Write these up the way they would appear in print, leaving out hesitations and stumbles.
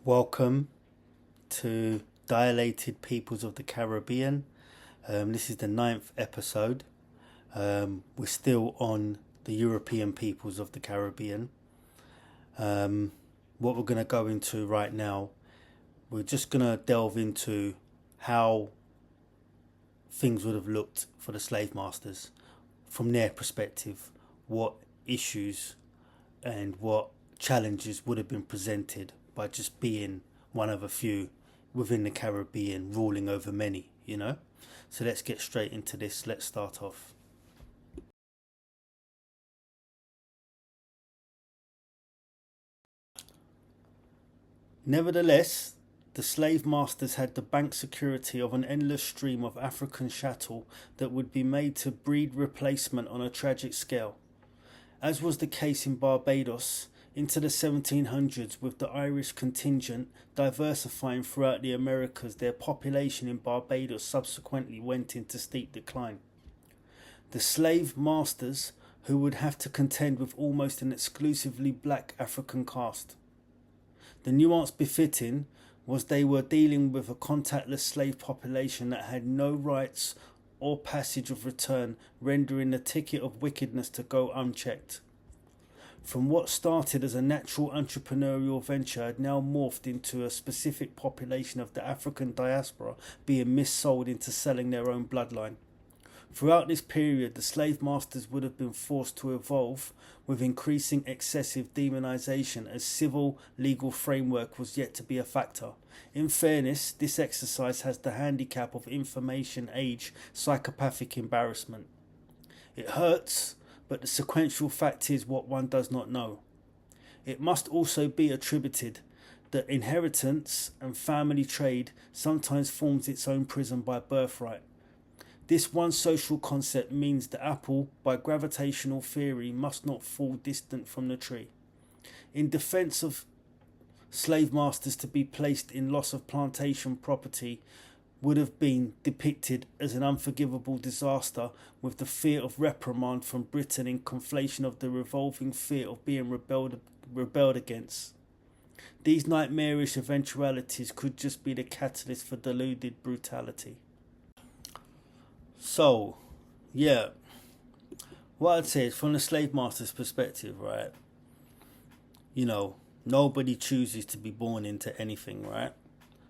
Welcome to Dilated Peoples of the Caribbean. This is the ninth episode. We're still on the European peoples of the Caribbean. What we're going to go into right now, we're just going to delve into how things would have looked for the slave masters from their perspective, what issues and what challenges would have been presented by just being one of a few within the Caribbean ruling over many, you know? So let's get straight into this. Let's start off. Nevertheless, the slave masters had the bank security of an endless stream of African chattel that would be made to breed replacement on a tragic scale. As was the case in Barbados, into the 1700s, with the Irish contingent diversifying throughout the Americas, their population in Barbados subsequently went into steep decline. The slave masters, who would have to contend with almost an exclusively black African caste. The nuance befitting was they were dealing with a contactless slave population that had no rights or passage of return, rendering the ticket of wickedness to go unchecked. From what started as a natural entrepreneurial venture had now morphed into a specific population of the African diaspora being missold into selling their own bloodline. Throughout this period, the slave masters would have been forced to evolve with increasing excessive demonization as civil legal framework was yet to be a factor. In fairness, this exercise has the handicap of information age psychopathic embarrassment. It hurts, but the sequential fact is what one does not know. It must also be attributed that inheritance and family trade sometimes forms its own prison by birthright. This one social concept means the apple, by gravitational theory, must not fall distant from the tree. In defense of slave masters to be placed in loss of plantation property would have been depicted as an unforgivable disaster, with the fear of reprimand from Britain in conflation of the revolving fear of being rebelled against. These nightmarish eventualities could just be the catalyst for deluded brutality. So, yeah, what I'd say is from the slave master's perspective, right? You know, nobody chooses to be born into anything, right?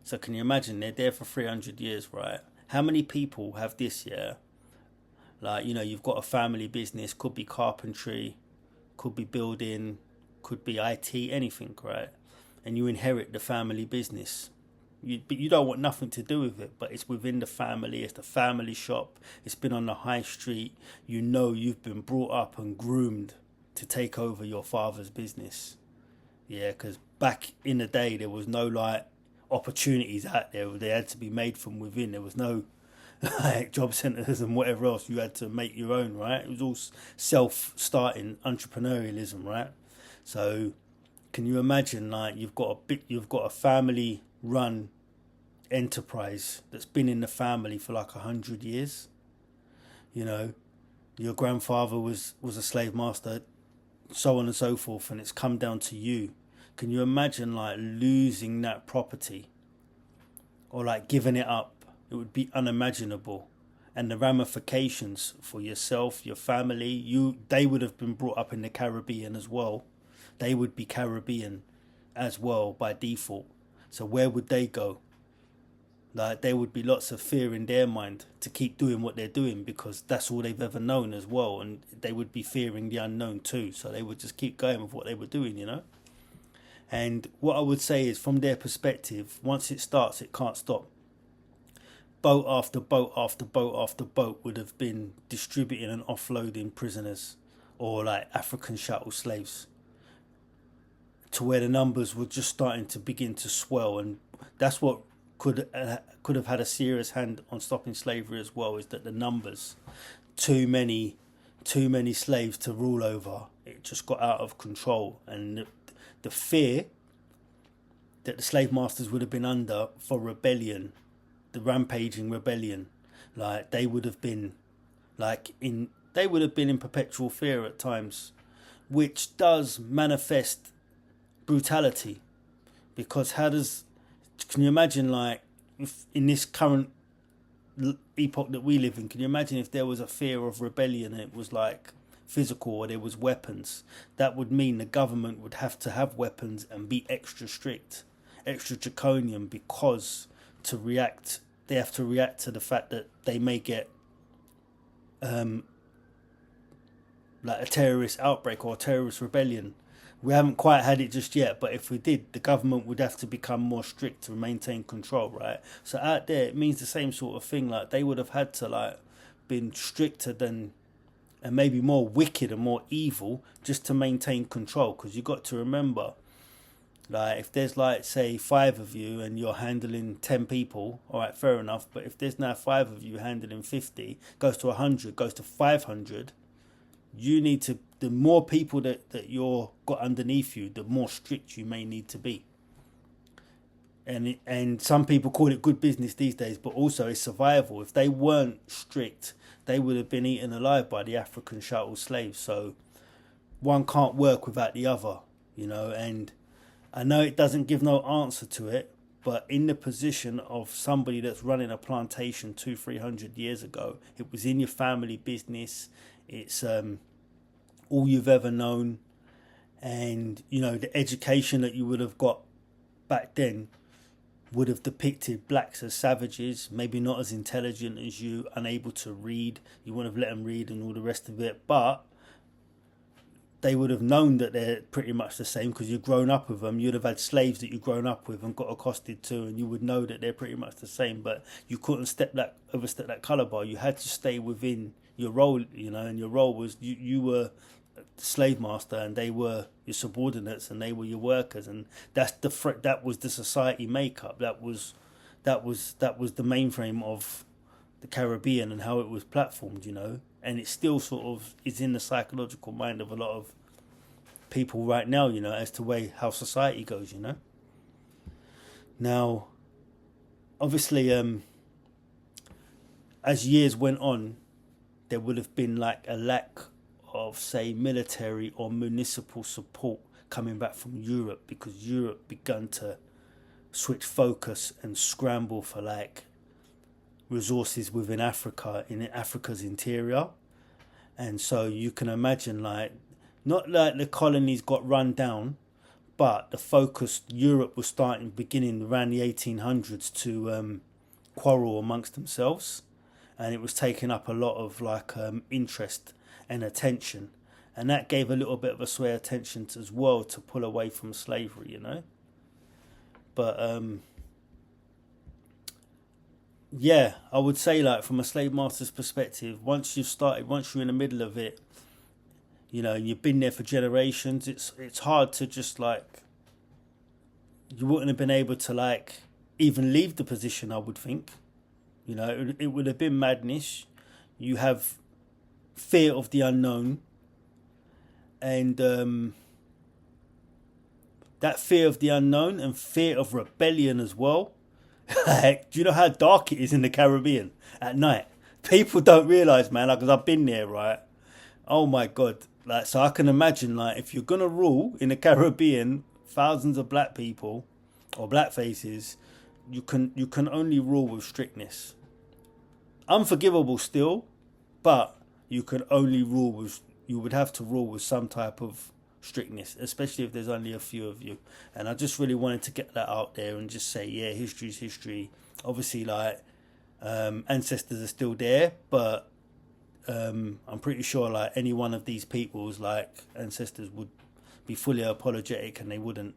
So can you imagine they're there for 300 years, right? How many people have this, yeah? Like, you know, you've got a family business, could be carpentry, could be building, could be IT, anything, right? And you inherit the family business. But you don't want nothing to do with it, but it's within the family, it's the family shop, it's been on the high street. You know you've been brought up and groomed to take over your father's business. Yeah, because back in the day, there was no, like, opportunities out there. They had to be made from within. There was no like job centers and whatever else. You had to make your own, right? It was all self-starting entrepreneurialism, right? So can you imagine, like, you've got a family run enterprise that's been in the family for like 100 years. You know, your grandfather was a slave master, so on and so forth, and it's come down to you. Can you imagine, like, losing that property or like giving it up? It would be unimaginable. And the ramifications for yourself, your family, they would have been brought up in the Caribbean as well. They would be Caribbean as well by default. So where would they go? Like, there would be lots of fear in their mind to keep doing what they're doing because that's all they've ever known as well. And they would be fearing the unknown too. So they would just keep going with what they were doing, you know? And what I would say is, from their perspective, once it starts, it can't stop. Boat after boat after boat after boat would have been distributing and offloading prisoners or like African chattel slaves, to where the numbers were just starting to begin to swell. And that's what could have had a serious hand on stopping slavery as well, is that the numbers, too many slaves to rule over, it just got out of control. And the fear that the slave masters would have been under for rebellion, the rampaging rebellion, like they would have been in perpetual fear at times, which does manifest brutality. Because can you imagine, like, if in this current epoch that we live in, can you imagine if there was a fear of rebellion and it was like physical, or there was weapons? That would mean the government would have to have weapons and be extra strict, extra draconian, because they have to react to the fact that they may get like a terrorist outbreak or a terrorist rebellion. We haven't quite had it just yet, but if we did, the government would have to become more strict to maintain control, right? So out there, it means the same sort of thing. Like, they would have had to, like, been stricter than, and maybe more wicked and more evil, just to maintain control. Because you got to remember, like, if there's, like, say 5 of you and you're handling 10 people, all right, fair enough. But if there's now 5 of you handling 50, goes to 100, goes to 500, you need to, the more people that you're got underneath you, the more strict you may need to be. And some people call it good business these days, but also it's survival. If they weren't strict, they would have been eaten alive by the African chattel slaves. So one can't work without the other, you know. And I know it doesn't give no answer to it, but in the position of somebody that's running a plantation 200-300 years ago, it was in your family business. It's all you've ever known, and you know, the education that you would have got back then would have depicted blacks as savages, maybe not as intelligent as you, unable to read. You wouldn't have let them read and all the rest of it, but they would have known that they're pretty much the same because you've grown up with them. You'd have had slaves that you've grown up with and got accosted to, and you would know that they're pretty much the same. But you couldn't overstep that colour bar. You had to stay within your role, you know, and your role was you were the slave master and they were your subordinates and they were your workers, and that was the society makeup. That was the mainframe of the Caribbean and how it was platformed, you know. And it still sort of is in the psychological mind of a lot of people right now, you know, as to how society goes, you know. Now, obviously, as years went on, there would have been like a lack of, say, military or municipal support coming back from Europe, because Europe began to switch focus and scramble for like resources within Africa, in Africa's interior. And so you can imagine, like, not like the colonies got run down, but the focus, Europe was beginning around the 1800s to quarrel amongst themselves, and it was taking up a lot of like interest and attention, and that gave a little bit of a sway attention as well to pull away from slavery, you know. But yeah, I would say, like, from a slave master's perspective, once you're in the middle of it, you know, and you've been there for generations, it's hard to just, like, you wouldn't have been able to, like, even leave the position, I would think. You know, it would have been madness. You have fear of the unknown, and that fear of the unknown and fear of rebellion as well. Like, do you know how dark it is in the Caribbean at night? People don't realise, man, like, because I've been there, right? Oh my God. Like, so I can imagine, like, if you're going to rule in the Caribbean, thousands of black people or black faces, you can only rule with strictness. Unforgivable still, but you would have to rule with some type of strictness, especially if there's only a few of you. And I just really wanted to get that out there and just say, yeah, history's history. Obviously, like, ancestors are still there, but I'm pretty sure, like, any one of these people's, like, ancestors would be fully apologetic, and they wouldn't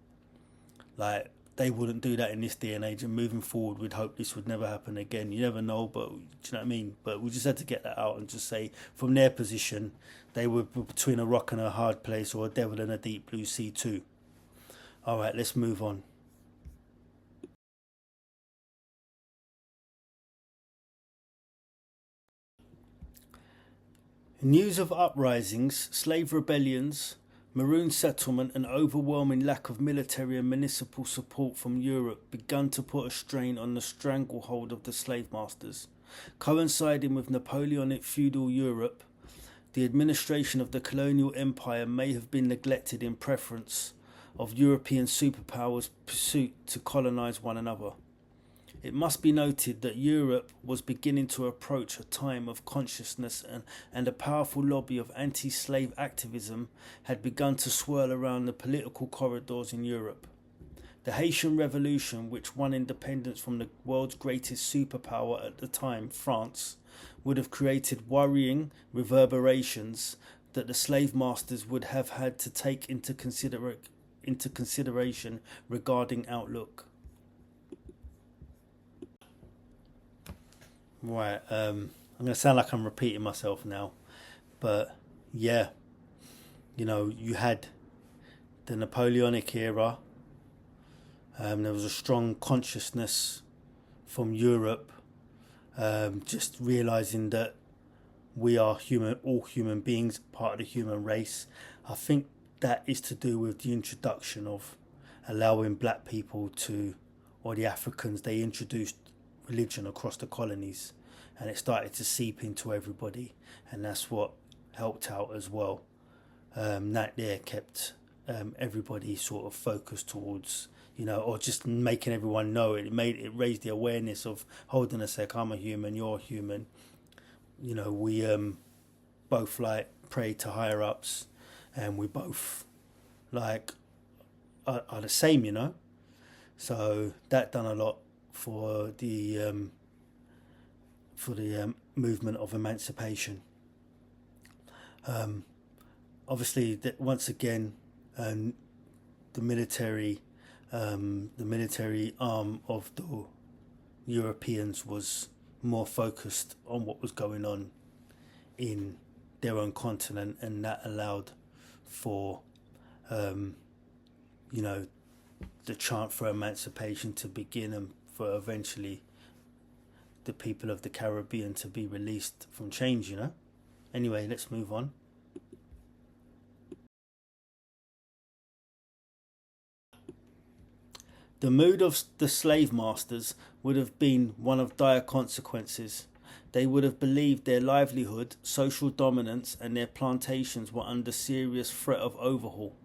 do that in this day and age. And moving forward, we'd hope this would never happen again. You never know, but do you know what I mean? But we just had to get that out and just say, from their position, they were between a rock and a hard place, or a devil and a deep blue sea too. All right, let's move on. News of uprisings, slave rebellions, maroon settlement and overwhelming lack of military and municipal support from Europe began to put a strain on the stranglehold of the slave masters. Coinciding with Napoleonic feudal Europe, the administration of the colonial empire may have been neglected in preference of European superpowers' pursuit to colonize one another. It must be noted that Europe was beginning to approach a time of consciousness, and a powerful lobby of anti-slave activism had begun to swirl around the political corridors in Europe. The Haitian Revolution, which won independence from the world's greatest superpower at the time, France, would have created worrying reverberations that the slave masters would have had to take into consideration regarding outlook. Right, I'm going to sound like I'm repeating myself now, but yeah, you had the Napoleonic era. There was a strong consciousness from Europe, just realizing that we are all human beings, part of the human race. I think that is to do with the introduction of allowing black people or the Africans, they introduced religion across the colonies, and it started to seep into everybody, and that's what helped out as well. That there kept everybody sort of focused towards, or just making everyone know it. It raised the awareness of, hold on a sec, I'm a human, you're human. We both pray to higher ups, and we both are the same. So that done a lot for the movement of emancipation. Obviously, once again, the military arm of the Europeans was more focused on what was going on in their own continent, and that allowed for the chant for emancipation to begin, and for eventually the people of the Caribbean to be released from chains. Anyway, let's move on. The mood of the slave masters would have been one of dire consequences. They would have believed their livelihood, social dominance, and their plantations were under serious threat of overhaul.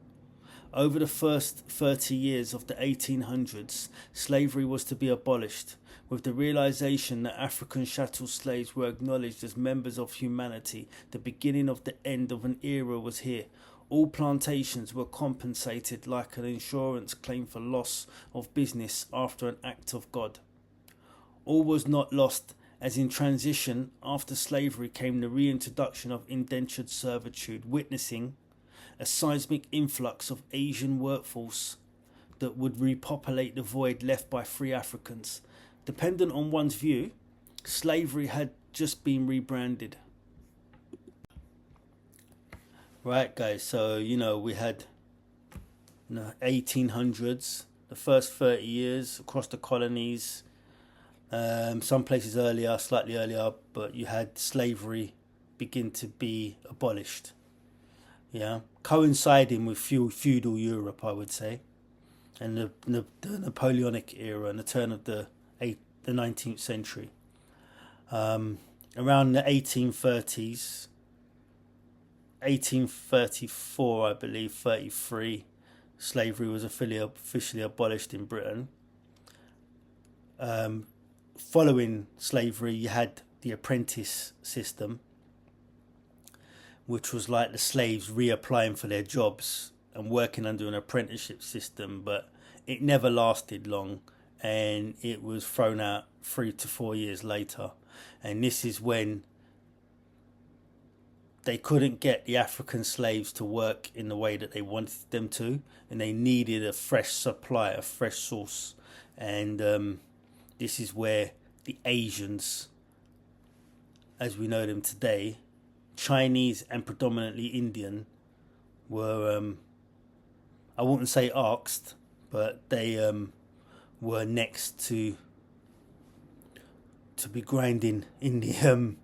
Over the first 30 years of the 1800s, slavery was to be abolished, with the realization that African chattel slaves were acknowledged as members of humanity. The beginning of the end of an era was here. All plantations were compensated like an insurance claim for loss of business after an act of God. All was not lost, as in transition after slavery came the reintroduction of indentured servitude, witnessing a seismic influx of Asian workforce that would repopulate the void left by free Africans. Dependent on one's view, slavery had just been rebranded. Right, guys, so we had 1800s, the first 30 years across the colonies, some places earlier, slightly earlier, but you had slavery begin to be abolished. Yeah, coinciding with feudal Europe, I would say, and the Napoleonic era and the turn of the 19th century. Around the 1830s, 1834, I believe, 33, slavery was officially abolished in Britain. Following slavery, you had the apprentice system, which was like the slaves reapplying for their jobs and working under an apprenticeship system, but it never lasted long, and it was thrown out 3 to 4 years later. And this is when they couldn't get the African slaves to work in the way that they wanted them to, and they needed a fresh supply, a fresh source. And this is where the Asians, as we know them today, Chinese and predominantly Indian, were, I wouldn't say asked, but they were next to be grinding in the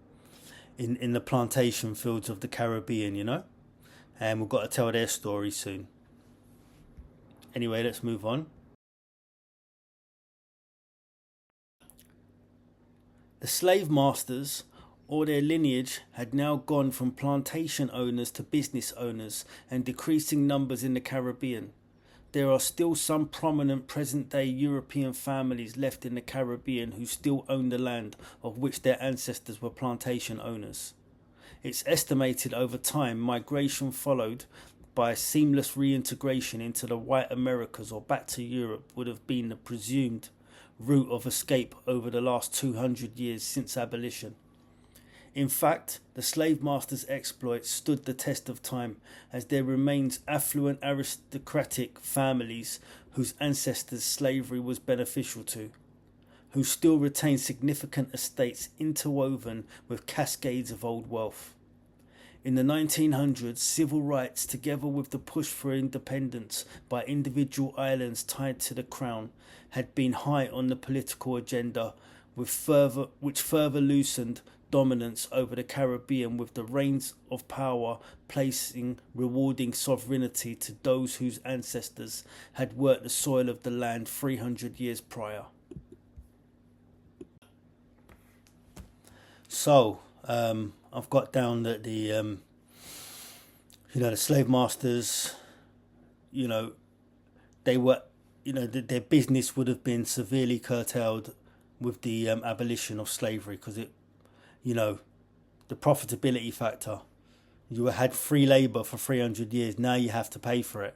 in the plantation fields of the Caribbean, and we've got to tell their story soon. Anyway, let's move on. The slave masters, or their lineage, had now gone from plantation owners to business owners, and decreasing numbers in the Caribbean. there are still some prominent present-day European families left in the Caribbean who still own the land of which their ancestors were plantation owners. It's estimated over time migration followed by seamless reintegration into the white Americas or back to Europe would have been the presumed route of escape over the last 200 years since abolition. In fact, the slave masters' exploits stood the test of time, as there remains affluent aristocratic families whose ancestors' slavery was beneficial to, who still retain significant estates interwoven with cascades of old wealth. In the 1900s, civil rights, together with the push for independence by individual islands tied to the crown, had been high on the political agenda, which further loosened dominance over the Caribbean, with the reins of power placing rewarding sovereignty to those whose ancestors had worked the soil of the land 300 years prior. So, I've got down that the slave masters, they were, their business would have been severely curtailed with the abolition of slavery, because the profitability factor. You had free labour for 300 years. Now you have to pay for it.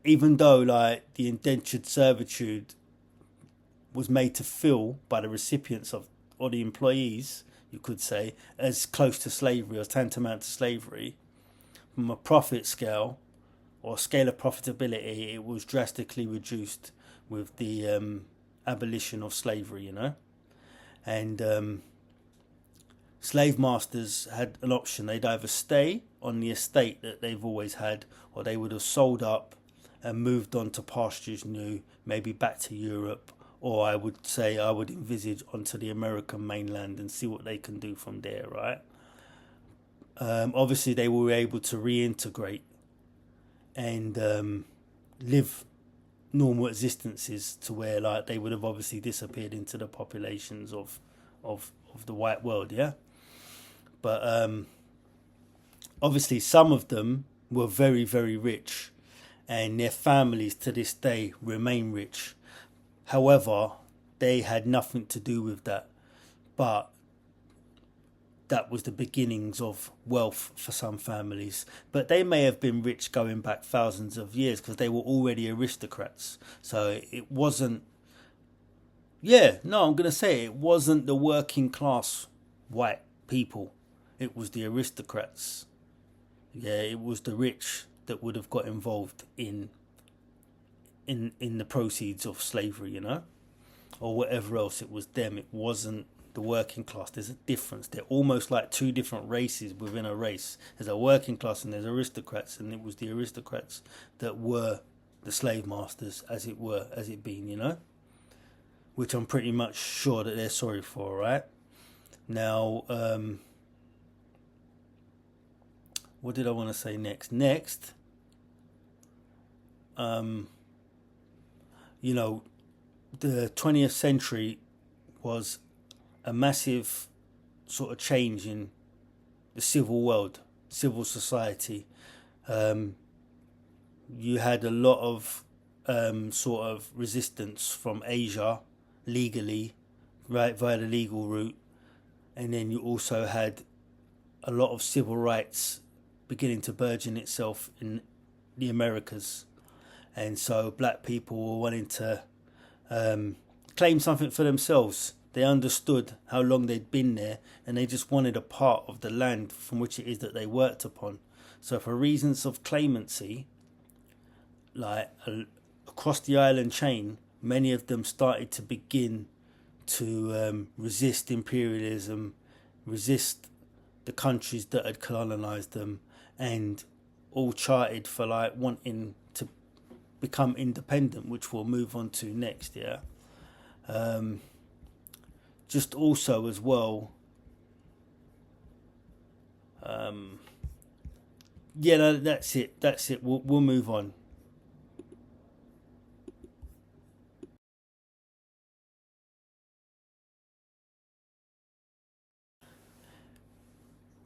Even though, the indentured servitude was made to feel by the recipients of, or the employees, you could say, as close to slavery or tantamount to slavery, from a profit scale or scale of profitability, it was drastically reduced with the abolition of slavery, and slave masters had an option. They'd either stay on the estate that they've always had, or they would have sold up and moved on to pastures new, maybe back to Europe, or I would envisage onto the American mainland and see what they can do from there, right? Obviously, they were able to reintegrate and live normal existences to where, they would have obviously disappeared into the populations of the white world, yeah? But obviously, some of them were very, very rich, and their families to this day remain rich. However, they had nothing to do with that, but that was the beginnings of wealth for some families. But they may have been rich going back thousands of years because they were already aristocrats. So it wasn't, I'm going to say it wasn't the working class white people. It was the aristocrats. Yeah, it was the rich that would have got involved in the proceeds of slavery, or whatever else. It was them. It wasn't the working class. There's a difference. They're almost like two different races within a race. There's a working class and there's aristocrats, and it was the aristocrats that were the slave masters, as it been, which I'm pretty much sure that they're sorry for, right? Now, what did I want to say next? The 20th century was a massive sort of change in the civil world, civil society. You had a lot of sort of resistance from Asia legally, right, via the legal route. And then you also had a lot of civil rights beginning to burgeon itself in the Americas. And so black people were wanting to claim something for themselves. They understood how long they'd been there, and they just wanted a part of the land from which it is that they worked upon. So for reasons of claimancy, across the island chain, many of them started to begin to resist imperialism, resist the countries that had colonized them, and all charted for wanting to become independent, which we'll move on to next, yeah? Just also as well, that's it, we'll move on.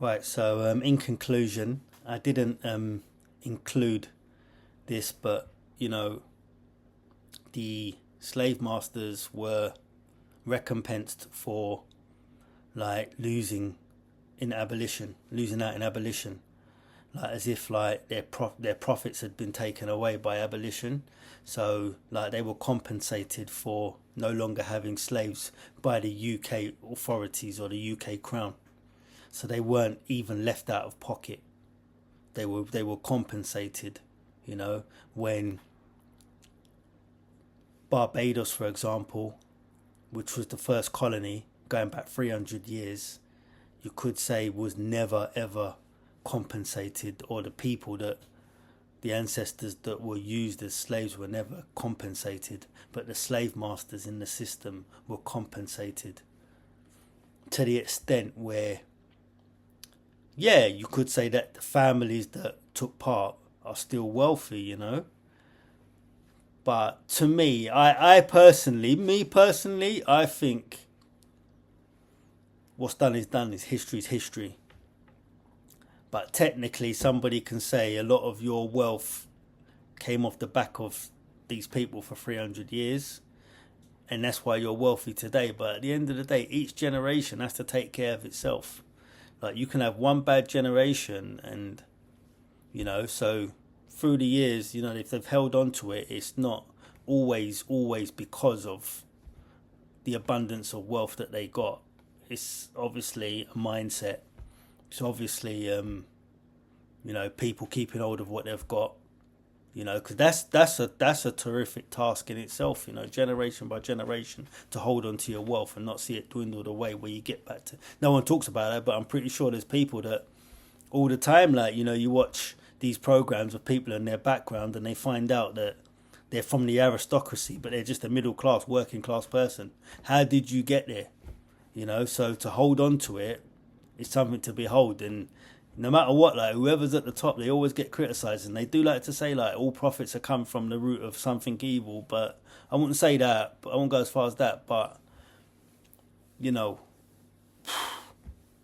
Right, so in conclusion, I didn't include this, but you know, the slave masters were recompensed for like losing out in abolition, like as if like their profits had been taken away by abolition. So like they were compensated for no longer having slaves by the UK authorities or the UK Crown. So they weren't even left out of pocket. They were compensated, you know, when Barbados, for example, which was the first colony going back 300 years, you could say was never ever compensated, or the ancestors that were used as slaves were never compensated, but the slave masters in the system were compensated to the extent where, yeah, you could say that the families that took part are still wealthy, you know. But to me, I personally, I think what's done is done. Is history. But technically, somebody can say a lot of your wealth came off the back of these people for 300 years, and that's why you're wealthy today. But at the end of the day, each generation has to take care of itself. Like, you can have one bad generation, and, you know, so through the years, you know, if they've held on to it, it's not always because of the abundance of wealth that they got. It's obviously a mindset. It's obviously, you know, people keeping hold of what they've got, you know, because that's a terrific task in itself, you know, generation by generation, to hold on to your wealth and not see it dwindle away where you get back to. No one talks about that, but I'm pretty sure there's people that all the time, like, you know, you watch these programs of people and their background, and they find out that they're from the aristocracy, but they're just a middle class, working class person. How did you get there? You know, so to hold on to it, it's something to behold. And no matter what, like, whoever's at the top, they always get criticised, and they do like to say like all profits are come from the root of something evil. But I wouldn't say that. But I won't go as far as that. But, you know,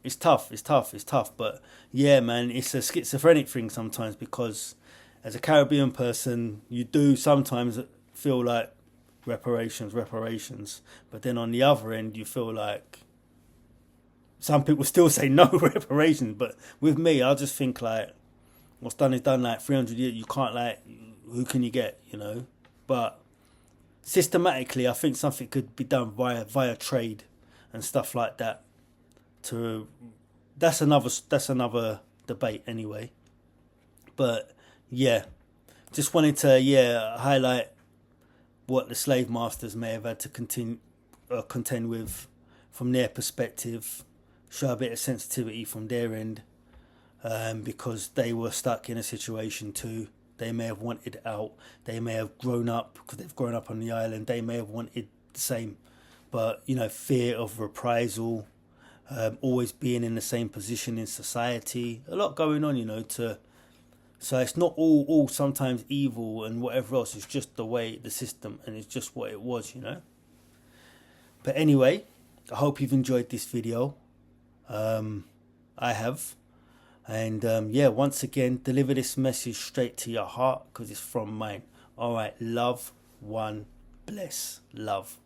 it's tough. But yeah, man, it's a schizophrenic thing sometimes, because as a Caribbean person, you do sometimes feel like reparations. But then on the other end, you feel like some people still say no reparations. But with me, I just think like what's done is done. Like 300 years, you can't, like, who can you get, you know? But systematically, I think something could be done via trade and stuff like that. That's another debate anyway. But yeah, just wanted to highlight what the slave masters may have had to contend with from their perspective, show a bit of sensitivity from their end, because they were stuck in a situation too. They may have wanted out. They may have grown up, because they've grown up on the island. They may have wanted the same, but, you know, fear of reprisal, always being in the same position in society, a lot going on, you know, so it's not all sometimes evil and whatever else. It's just the way, the system, and it's just what it was, you know. But anyway, I hope you've enjoyed this video. I have. And once again, deliver this message straight to your heart, because it's from mine. All right, love, one, bless, love.